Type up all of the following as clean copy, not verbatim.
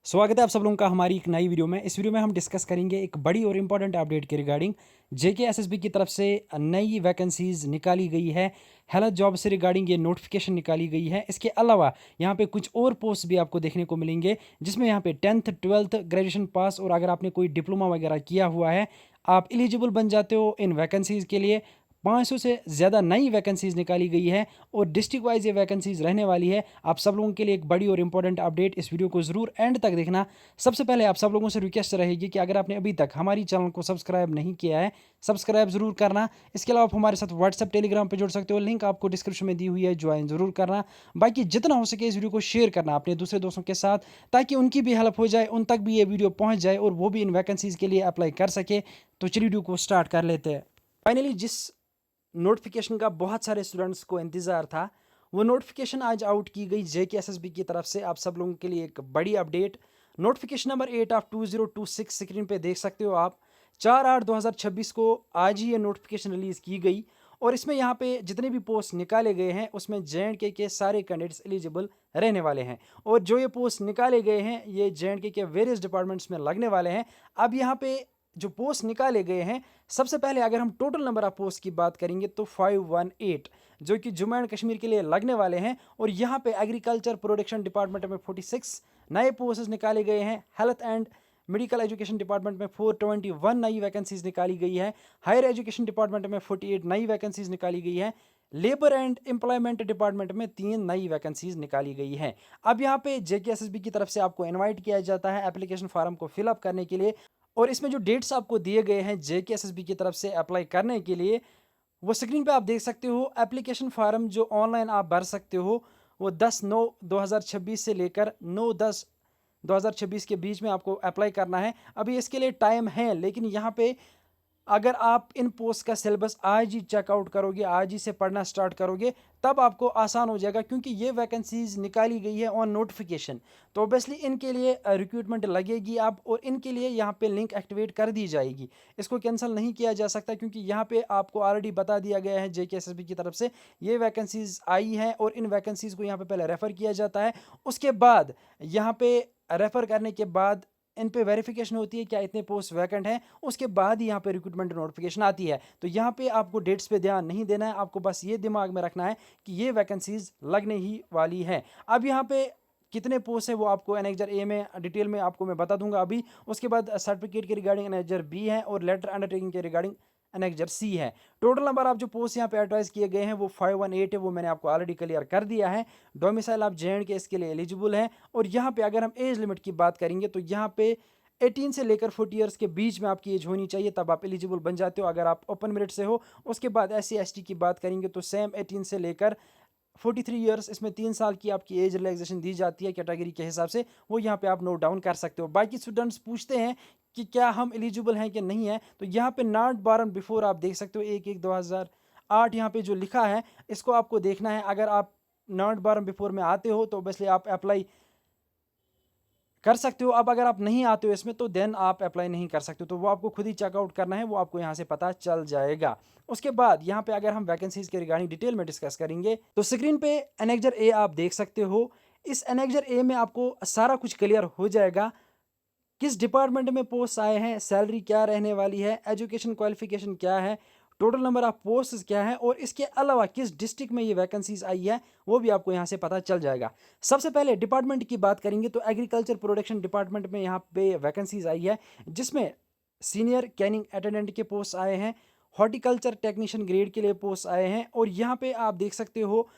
स्वागत है आप सब लोगों का हमारी एक नई वीडियो में। इस वीडियो में हम डिस्कस करेंगे एक बड़ी और इम्पॉर्टेंट अपडेट के रिगार्डिंग जेकेएसएसबी की तरफ से नई वैकेंसीज निकाली गई है। हेल्थ जॉब से रिगार्डिंग ये नोटिफिकेशन निकाली गई है। इसके अलावा यहाँ पे कुछ और पोस्ट भी आपको देखने को मिलेंगे, जिसमें यहाँ पे 10th 12th ग्रेजुएशन पास और अगर आपने कोई डिप्लोमा वगैरह किया हुआ है, आप एलिजिबल बन जाते हो इन वैकेंसीज के लिए। 500 से ज़्यादा नई वैकेंसीज निकाली गई है और डिस्ट्रिक्ट वाइज ये वैकेंसीज रहने वाली है। आप सब लोगों के लिए एक बड़ी और इंपॉर्टेंट अपडेट, इस वीडियो को ज़रूर एंड तक देखना। सबसे पहले आप सब लोगों से रिक्वेस्ट रहेगी कि अगर आपने अभी तक हमारी चैनल को सब्सक्राइब नहीं किया है, सब्सक्राइब जरूर करना। इसके अलावा आप हमारे साथ व्हाट्सएप टेलीग्राम पर जुड़ सकते हो, लिंक आपको डिस्क्रिप्शन में दी हुई है, ज्वाइन जरूर करना। बाकी जितना हो सके इस वीडियो को शेयर करना अपने दूसरे दोस्तों के साथ, ताकि उनकी भी हेल्प हो जाए, उन तक भी ये वीडियो पहुंच जाए और वो भी इन वैकेंसीज के लिए अप्लाई कर सके। तो चलिए वीडियो को स्टार्ट कर लेते हैं। फाइनली जिस नोटिफिकेशन का बहुत सारे स्टूडेंट्स को इंतज़ार था, वो नोटिफिकेशन आज आउट की गई जेकेएसएसबी की तरफ से। आप सब लोगों के लिए एक बड़ी update, notification number 8 of 2026 screen पे देख सकते हो आप। 4/8/2026 को आज ही ये नोटिफिकेशन रिलीज़ की गई और इसमें यहाँ पे जितने भी पोस्ट निकाले गए हैं उसमें जे के सारे कैंडिडेट्स एलिजिबल रहने वाले हैं। और जो ये पोस्ट निकाले गए हैं ये जे के वेरियस डिपार्टमेंट्स में लगने वाले हैं। अब यहाँ पे जो पोस्ट निकाले गए हैं, सबसे पहले अगर हम टोटल नंबर ऑफ पोस्ट की बात करेंगे तो 518 जो कि जम्मू एंड कश्मीर के लिए लगने वाले हैं। और यहाँ पे एग्रीकल्चर प्रोडक्शन डिपार्टमेंट में 46 नए पोस्ट निकाले गए हैं। Health and medical education department में 421 नई वैकेंसीज निकाली गई है। हायर एजुकेशन डिपार्टमेंट में 48 नई वैकेंसीज निकाली गई है। लेबर एंड एम्प्लॉयमेंट डिपार्टमेंट में 3 नई वैकेंसीज निकाली गई हैं। अब यहाँ पे जेकेएसएसबी की तरफ से आपको इनवाइट किया जाता है एप्लीकेशन फॉर्म को फिलअप करने के लिए। और इसमें जो डेट्स आपको दिए गए हैं जेकेएसएसबी की तरफ से अप्लाई करने के लिए, वो स्क्रीन पे आप देख सकते हो। एप्लीकेशन फॉर्म जो ऑनलाइन आप भर सकते हो वो 10/9/2026 से लेकर 9/10/2026 के बीच में आपको अप्लाई करना है। अभी इसके लिए टाइम है, लेकिन यहाँ पे अगर आप इन पोस्ट का सिलेबस आज ही चेकआउट करोगे, आज ही से पढ़ना स्टार्ट करोगे, तब आपको आसान हो जाएगा, क्योंकि ये वैकेंसीज निकाली गई है ऑन नोटिफिकेशन। तो ऑब्वियसली इनके लिए रिक्रूटमेंट लगेगी अब, और इनके लिए यहाँ पे लिंक एक्टिवेट कर दी जाएगी। इसको कैंसिल नहीं किया जा सकता, क्योंकि यहाँ पे आपको ऑलरेडी बता दिया गया है जेकेएसएसबी की तरफ से ये वैकेंसीज आई हैं और इन वैकेंसीज को यहाँ पे पहले रेफर किया जाता है। उसके बाद यहाँ पे रेफर करने के बाद इन पे वेरिफिकेशन होती है क्या इतने पोस्ट वैकेंट हैं, उसके बाद ही यहाँ पे रिक्रूटमेंट नोटिफिकेशन आती है। तो यहाँ पे आपको डेट्स पे ध्यान नहीं देना है, आपको बस ये दिमाग में रखना है कि ये वैकेंसीज लगने ही वाली हैं। अब यहाँ पे कितने पोस्ट है वो आपको एनेक्जर ए में डिटेल में आपको मैं बता दूंगा अभी। उसके बाद सर्टिफिकेट के रिगार्डिंग एनेक्जर बी है और लेटर अंडरटेकिंग के रिगार्डिंग एनेक्जर सी है। टोटल नंबर आप जो पोस्ट यहाँ पे एडवर्टाइज किए गए हैं वो 518 है, वो मैंने आपको ऑलरेडी क्लियर कर दिया है। डोमिसाइल आप जे के इसके लिए एलिजिबल हैं। और यहाँ पे अगर हम एज लिमिट की बात करेंगे तो यहाँ पे 18 से लेकर 40 ईयर्स के बीच में आपकी एज होनी चाहिए, तब आप एलिजिबल बन जाते हो अगर आप ओपन मेरिट से हो। उसके बाद SC ST की बात करेंगे तो सेम 18 से लेकर 43 ईयर्स, इसमें 3 साल की आपकी एज रिलैक्सेशन दी जाती है कैटेगरी के हिसाब से, वो यहाँ पे आप नोट डाउन कर सकते हो। बाकी स्टूडेंट्स पूछते हैं कि क्या हम एलिजिबल हैं कि नहीं है, तो यहाँ पे नॉट बॉर्न बिफोर आप देख सकते हो 1/1/2008 यहाँ पे जो लिखा है इसको आपको देखना है। अगर आप नॉट बॉर्न बिफोर में आते हो तो ऑब्वियसली आप अप्लाई कर सकते हो। अब अगर आप नहीं आते हो इसमें तो देन आप अप्लाई नहीं कर सकते हो, तो वो आपको खुद ही चेकआउट करना है, वो आपको यहाँ से पता चल जाएगा। उसके बाद यहाँ पे अगर हम वैकेंसीज के रिगार्डिंग डिटेल में डिस्कस करेंगे तो स्क्रीन पे एनेक्जर ए आप देख सकते हो। इस एनेक्जर ए में आपको सारा कुछ क्लियर हो जाएगा, किस डिपार्टमेंट में पोस्ट आए हैं, सैलरी क्या रहने वाली है, एजुकेशन क्वालिफिकेशन क्या है, टोटल नंबर ऑफ पोस्ट क्या है, और इसके अलावा किस डिस्ट्रिक्ट में ये वैकेंसीज आई है वो भी आपको यहाँ से पता चल जाएगा। सबसे पहले डिपार्टमेंट की बात करेंगे तो एग्रीकल्चर प्रोडक्शन डिपार्टमेंट में यहाँ पे वैकेंसीज आई है, जिसमें सीनियर कैनिंग अटेंडेंट के पोस्ट आए हैं, हॉर्टिकल्चर टेक्नीशियन ग्रेड के लिए पोस्ट आए हैं। और यहाँ पे आप देख सकते हो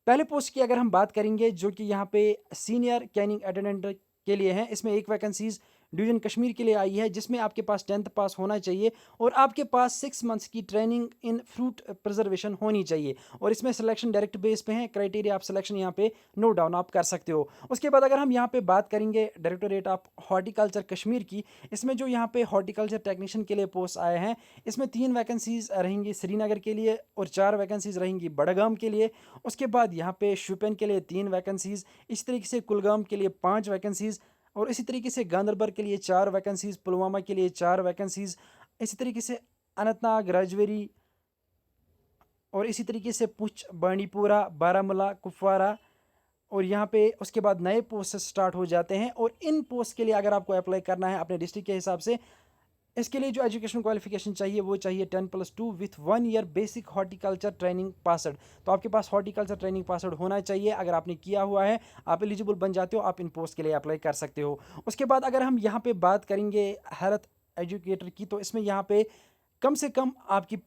पहले पोस्ट की अगर हम बात करेंगे जो कि यहाँ पे सीनियर कैनिंग अटेंडेंट के लिए है, इसमें एक वैकेंसीज डिवीजन कश्मीर के लिए आई है, जिसमें आपके पास 10th पास होना चाहिए और आपके पास 6 मंथ्स की ट्रेनिंग इन फ्रूट प्रिजर्वेशन होनी चाहिए। और इसमें सिलेक्शन डायरेक्ट बेस पे है, क्राइटेरिया आप सिलेक्शन यहाँ पे नोट डाउन आप कर सकते हो। उसके बाद अगर हम यहाँ पे बात करेंगे डायरेक्टोरेट ऑफ हॉर्टिकल्चर कश्मीर की, इसमें जो यहाँ पे हॉर्टिकल्चर टेक्नीशियन के लिए पोस्ट आए हैं, इसमें 3 वैकेंसीज रहेंगी श्रीनगर के लिए और 4 वैकेंसीज रहेंगी बड़गाम के लिए। उसके बाद यहाँ पे शुपियन के लिए 3 वैकेंसीज, इस तरीके से कुलगाम के लिए 5 वैकेंसीज, और इसी तरीके से गांदरबल के लिए 4 वैकेंसीज, पुलवामा के लिए 4 वैकेंसीज, इसी तरीके से अनंतनाग, राजौरी और इसी तरीके से पुंछ, बांडीपुरा, बारामूला, कुपवारा और यहाँ पे उसके बाद नए पोस्ट स्टार्ट हो जाते हैं। और इन पोस्ट के लिए अगर आपको अप्लाई करना है अपने डिस्ट्रिक्ट के हिसाब से, इसके लिए जो एजुकेशन क्वालिफिकेशन चाहिए वो चाहिए 10+2 with 1 year basic horticulture training passed. तो आपके पास हॉर्टिकल्चर ट्रेनिंग पासड होना चाहिए। अगर आपने किया हुआ है, आप एलिजिबल बन जाते हो, आप इन पोस्ट के लिए अप्लाई कर सकते हो। उसके बाद अगर हम यहाँ पे बात करेंगे हेल्थ एजुकेटर की, तो इसमें यहाँ पे कम से कम आपकी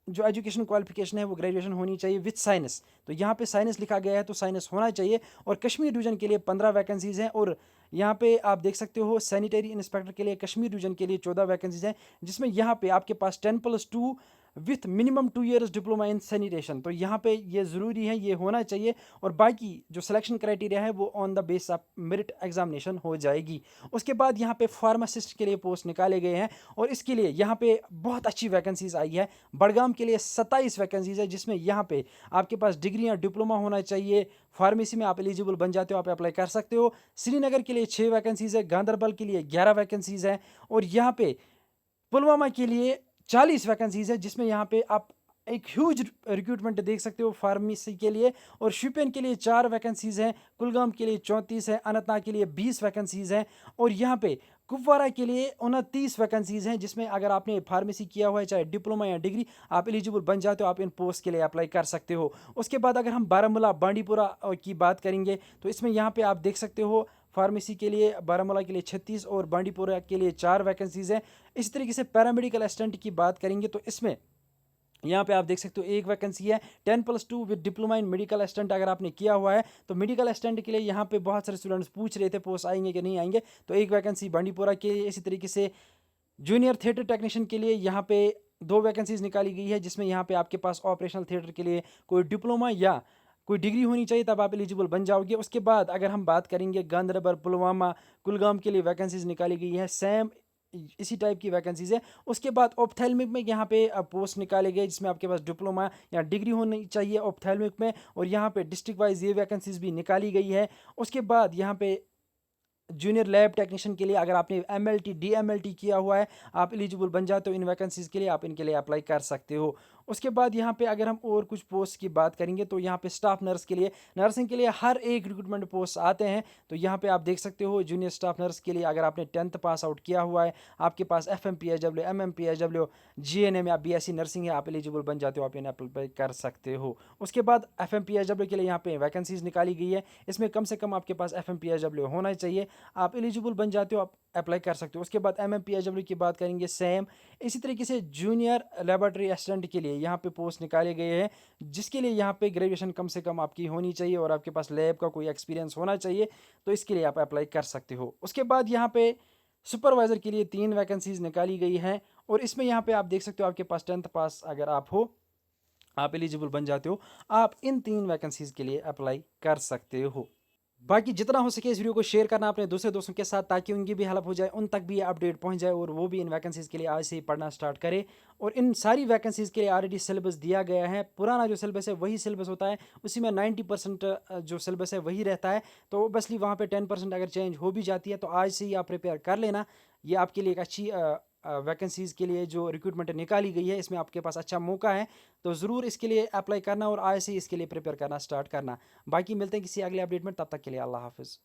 जो एजुकेशन क्वालिफिकेशन है वो ग्रेजुएशन होनी चाहिए विथ साइंस। तो यहाँ पे साइंस लिखा गया है, तो साइंस होना चाहिए। और कश्मीर डिवीजन के लिए 15 वैकेंसीज़ हैं। और यहाँ पे आप देख सकते हो सैनिटरी इंस्पेक्टर के लिए कश्मीर डिवीजन के लिए 14 वैकेंसीज हैं, जिसमें यहाँ पे आपके पास 10+2 with minimum 2 years diploma in sanitation. तो यहाँ पे ये ज़रूरी है, ये होना चाहिए। और बाकी जो सिलेक्शन क्राइटेरिया है वो on the base of merit examination हो जाएगी। उसके बाद यहाँ पे फार्मासिस्ट के लिए पोस्ट निकाले गए हैं, और इसके लिए यहाँ पे बहुत अच्छी वैकेंसीज आई है। बड़गाम के लिए 27 वैकेंसीज है, जिसमें यहाँ पे आपके पास डिग्री या डिप्लोमा होना चाहिए। फार्मेसी में आप एलिजिबल बन जाते हो, आप अप्लाई कर सकते हो। श्रीनगर के लिए 6 वैकेंसीज है, गांधरबल के लिए 11 वैकेंसीज है, और यहाँ पे पुलवामा के लिए 40 वैकेंसीज है, जिसमें यहाँ पे आप एक ह्यूज रिक्रूटमेंट देख सकते हो फार्मेसी के लिए। और शोपियान के लिए 4 वैकेंसीज हैं, कुलगाम के लिए 34 है, अनंतनाग के लिए 20 वैकेंसीज हैं, और यहाँ पे कुपवारा के लिए 29 वैकेंसीज हैं, जिसमें अगर आपने फार्मेसी किया हुआ है, चाहे डिप्लोमा या डिग्री, आप एलिजिबल बन जाते हो, आप इन पोस्ट के लिए अप्लाई कर सकते हो। उसके बाद अगर हम बारामूला बांडीपुरा की बात करेंगे, तो इसमें यहाँ पे आप देख सकते हो फार्मेसी के लिए बारामूला के लिए 36 और बांडीपुरा के लिए 4 वैकेंसीज हैं। इसी तरीके से पैरामेडिकल असिस्टेंट की बात करेंगे, तो इसमें यहाँ पे आप देख सकते हो 1 वैकेंसी है, 10+2 with diploma in medical assistant अगर आपने किया हुआ है। तो मेडिकल असिस्टेंट के लिए यहाँ पे बहुत सारे स्टूडेंट्स पूछ रहे थे पोस्ट आएंगे कि नहीं आएंगे, तो 1 वैकेंसी बांडीपुरा के लिए। इसी तरीके से जूनियर थिएटर टेक्नीशियन के लिए यहाँ पे 2 वैकेंसीज निकाली गई है, जिसमें यहाँ पे आपके पास ऑपरेशनल थिएटर के लिए कोई डिप्लोमा या कोई डिग्री होनी चाहिए, तब आप एलिजिबल बन जाओगे। उसके बाद अगर हम बात करेंगे गांधरबल, पुलवामा, कुलगाम के लिए वैकेंसीज निकाली गई है, सेम इसी टाइप की वैकेंसीज है। उसके बाद ऑप्थेल्मिक में यहाँ पे पोस्ट निकाले गए, जिसमें आपके पास डिप्लोमा या डिग्री होनी चाहिए ऑप्थेल्मिक में, और यहाँ पे डिस्ट्रिक्ट वाइज ये वैकेंसीज भी निकाली गई है। उसके बाद यहाँ पे जूनियर लैब टेक्नीशियन के लिए अगर आपने MLT DMLT किया हुआ है, आप एलिजिबल बन जाते हो इन वैकेंसीज़ के लिए, आप इनके लिए अप्लाई कर सकते हो। उसके बाद यहाँ पे अगर हम और कुछ पोस्ट की बात करेंगे, तो यहाँ पे स्टाफ नर्स के लिए, नर्सिंग के लिए हर एक रिक्रूटमेंट पोस्ट आते हैं। तो यहाँ पे आप देख सकते हो जूनियर स्टाफ नर्स के लिए अगर आपने 10th पास आउट किया हुआ है, आपके पास FMPHW MMPHW GNM या BSc नर्सिंग है, आप एलिजिबल बन जाते हो, आप इन्हें अप्लाई कर सकते हो। उसके बाद FMPHW के लिए यहाँ पे वैकेंसीज निकाली गई है, इसमें कम से कम आपके पास FMPHW होना चाहिए, आप एलिजिबल बन जाते हो, आप अप्लाई कर सकते हो। उसके बाद MMPHW की बात करेंगे, सेम इसी तरीके से जूनियर लेबोरेटरी असिस्टेंट के लिए यहाँ पे पोस्ट निकाले गए हैं, जिसके लिए यहाँ पे ग्रेजुएशन कम से कम आपकी होनी चाहिए और आपके पास लैब का कोई एक्सपीरियंस होना चाहिए, तो इसके लिए आप अप्लाई कर सकते हो। उसके बाद यहाँ पे सुपरवाइज़र के लिए 3 वैकेंसीज निकाली गई हैं, और इसमें यहाँ पे आप देख सकते हो आपके पास 10th पास अगर आप हो, आप एलिजिबल बन जाते हो, आप इन 3 वैकेंसीज के लिए अप्लाई कर सकते हो। बाकी जितना हो सके इस वीडियो को शेयर करना अपने दूसरे दोस्तों के साथ, ताकि उनकी भी हेल्प हो जाए, उन तक भी ये अपडेट पहुंच जाए और वो भी इन वैकेंसीज़ के लिए आज से ही पढ़ना स्टार्ट करे। और इन सारी वैकेंसीज़ के लिए ऑलरेडी सिलेबस दिया गया है, पुराना जो सिलेबस है वही सिलेबस होता है, उसी में 90% जो सिलेबस है वही रहता है। तो ओबियसली वहाँ पे 10% अगर चेंज हो भी जाती है, तो आज से ही आप प्रिपेयर कर लेना। ये आपके लिए एक अच्छी वैकेंसीज़ के लिए जो रिक्रूटमेंट निकाली गई है, इसमें आपके पास अच्छा मौका है, तो ज़रूर इसके लिए अप्लाई करना और आज से इसके लिए प्रिपेयर करना स्टार्ट करना। बाकी मिलते हैं किसी अगले अपडेट में, तब तक के लिए अल्लाह हाफिज़।